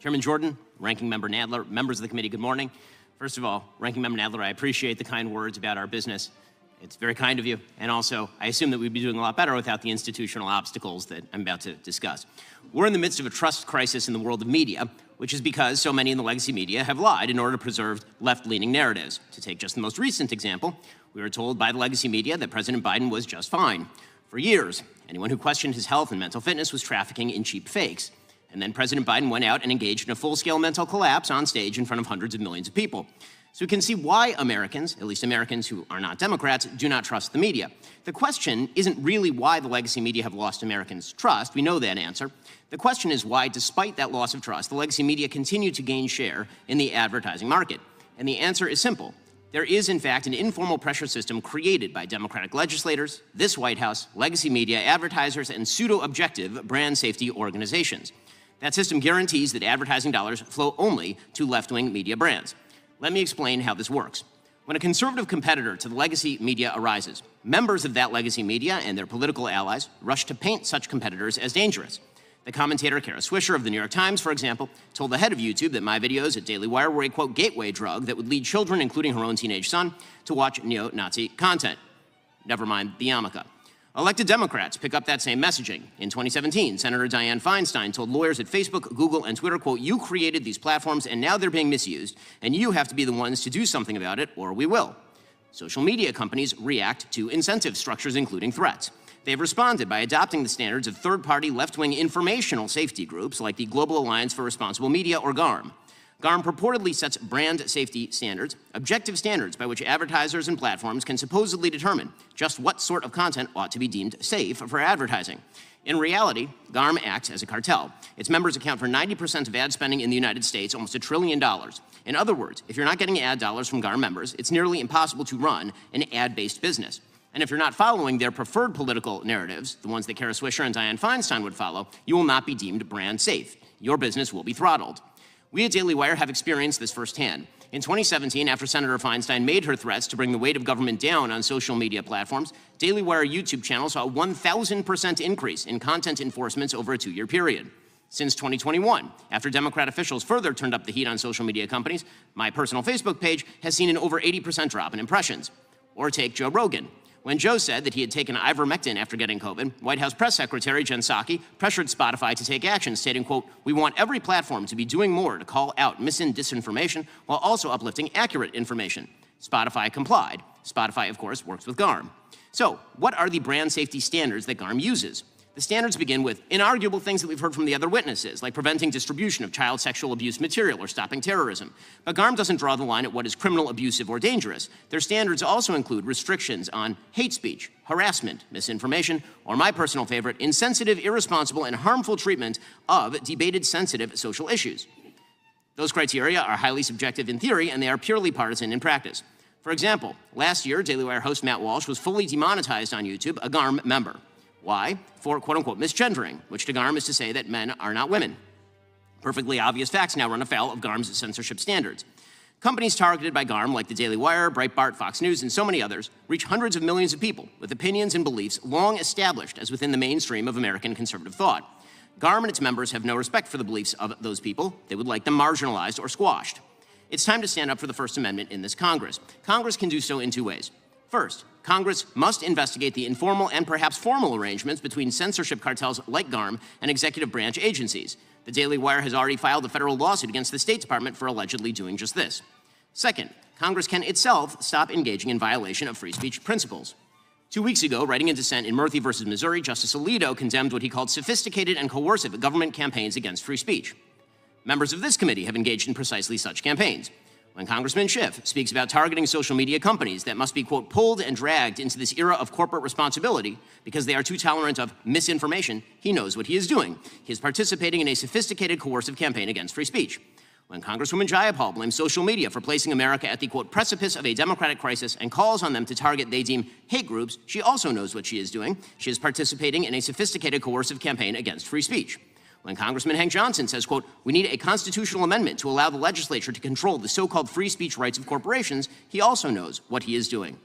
Chairman Jordan, Ranking Member Nadler, members of the committee, good morning. First of all, Ranking Member Nadler, I appreciate the kind words about our business. It's very kind of you. And also, I assume that we'd be doing a lot better without the institutional obstacles that I'm about to discuss. We're in the midst of a trust crisis in the world of media, which is because so many in the legacy media have lied in order to preserve left-leaning narratives. To take just the most recent example, we were told by the legacy media that President Biden was just fine. For years, anyone who questioned his health and mental fitness was trafficking in cheap fakes. And then President Biden went out and engaged in a full-scale mental collapse on stage in front of hundreds of millions of people. So we can see why Americans, at least Americans who are not Democrats, do not trust the media. The question isn't really why the legacy media have lost Americans' trust. We know that answer. The question is why, despite that loss of trust, the legacy media continue to gain share in the advertising market. And the answer is simple. There is, in fact, an informal pressure system created by Democratic legislators, this White House, legacy media, advertisers, and pseudo-objective brand safety organizations. That system guarantees that advertising dollars flow only to left-wing media brands. Let me explain how this works. When a conservative competitor to the legacy media arises, members of that legacy media and their political allies rush to paint such competitors as dangerous. The commentator Kara Swisher of the New York Times, for example, told the head of YouTube that my videos at Daily Wire were a, quote, gateway drug that would lead children, including her own teenage son, to watch neo-Nazi content. Never mind the yarmulke. Elected Democrats pick up that same messaging. In 2017, Senator Dianne Feinstein told lawyers at Facebook, Google, and Twitter, quote, you created these platforms and now they're being misused, and you have to be the ones to do something about it, or we will. Social media companies react to incentive structures, including threats. They've responded by adopting the standards of third-party left-wing informational safety groups like the Global Alliance for Responsible Media, or GARM. GARM purportedly sets brand safety standards, objective standards by which advertisers and platforms can supposedly determine just what sort of content ought to be deemed safe for advertising. In reality, GARM acts as a cartel. Its members account for 90% of ad spending in the United States, almost $1 trillion. In other words, if you're not getting ad dollars from GARM members, it's nearly impossible to run an ad-based business. And if you're not following their preferred political narratives, the ones that Kara Swisher and Dianne Feinstein would follow, you will not be deemed brand safe. Your business will be throttled. We at Daily Wire have experienced this firsthand. In 2017, after Senator Feinstein made her threats to bring the weight of government down on social media platforms, Daily Wire YouTube channel saw a 1,000% increase in content enforcements over a 2-year period. Since 2021, after Democrat officials further turned up the heat on social media companies, my personal Facebook page has seen an over 80% drop in impressions. Or take Joe Rogan. When Joe said that he had taken ivermectin after getting COVID, White House Press Secretary Jen Psaki pressured Spotify to take action, stating, quote, we want every platform to be doing more to call out mis- and disinformation while also uplifting accurate information. Spotify complied. Spotify, of course, works with GARM. So, what are the brand safety standards that GARM uses? The standards begin with inarguable things that we've heard from the other witnesses, like preventing distribution of child sexual abuse material or stopping terrorism. But GARM doesn't draw the line at what is criminal, abusive, or dangerous. Their standards also include restrictions on hate speech, harassment, misinformation, or my personal favorite, insensitive, irresponsible, and harmful treatment of debated, sensitive social issues. Those criteria are highly subjective in theory, and they are purely partisan in practice. For example, last year, Daily Wire host Matt Walsh was fully demonetized on YouTube, a GARM member. Why? For quote-unquote misgendering, which to GARM is to say that men are not women. Perfectly obvious facts now run afoul of GARM's censorship standards. Companies targeted by GARM, like the Daily Wire, Breitbart, Fox News, and so many others, reach hundreds of millions of people with opinions and beliefs long established as within the mainstream of American conservative thought. GARM and its members have no respect for the beliefs of those people. They would like them marginalized or squashed. It's time to stand up for the First Amendment in this Congress. Congress can do so in 2 ways. First, Congress must investigate the informal and perhaps formal arrangements between censorship cartels like GARM and executive branch agencies. The Daily Wire has already filed a federal lawsuit against the State Department for allegedly doing just this. Second, Congress can itself stop engaging in violation of free speech principles. 2 weeks ago, writing in dissent in Murphy versus Missouri, Justice Alito condemned what he called sophisticated and coercive government campaigns against free speech. Members of this committee have engaged in precisely such campaigns. When Congressman Schiff speaks about targeting social media companies that must be, quote, pulled and dragged into this era of corporate responsibility because they are too tolerant of misinformation, he knows what he is doing. He is participating in a sophisticated, coercive campaign against free speech. When Congresswoman Jayapal blames social media for placing America at the, quote, precipice of a democratic crisis and calls on them to target they deem hate groups, she also knows what she is doing. She is participating in a sophisticated, coercive campaign against free speech. When Congressman Hank Johnson says, quote, we need a constitutional amendment to allow the legislature to control the so-called free speech rights of corporations, he also knows what he is doing.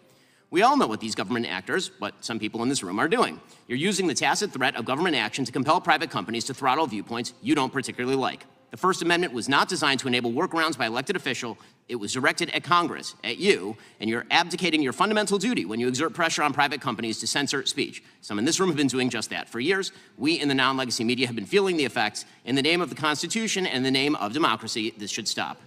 We all know what these government actors, what some people in this room are doing. You're using the tacit threat of government action to compel private companies to throttle viewpoints you don't particularly like. The First Amendment was not designed to enable workarounds by elected officials. It was directed at Congress, at you, and you're abdicating your fundamental duty when you exert pressure on private companies to censor speech. Some in this room have been doing just that. For years, we in the non-legacy media have been feeling the effects. In the name of the Constitution and in the name of democracy, this should stop.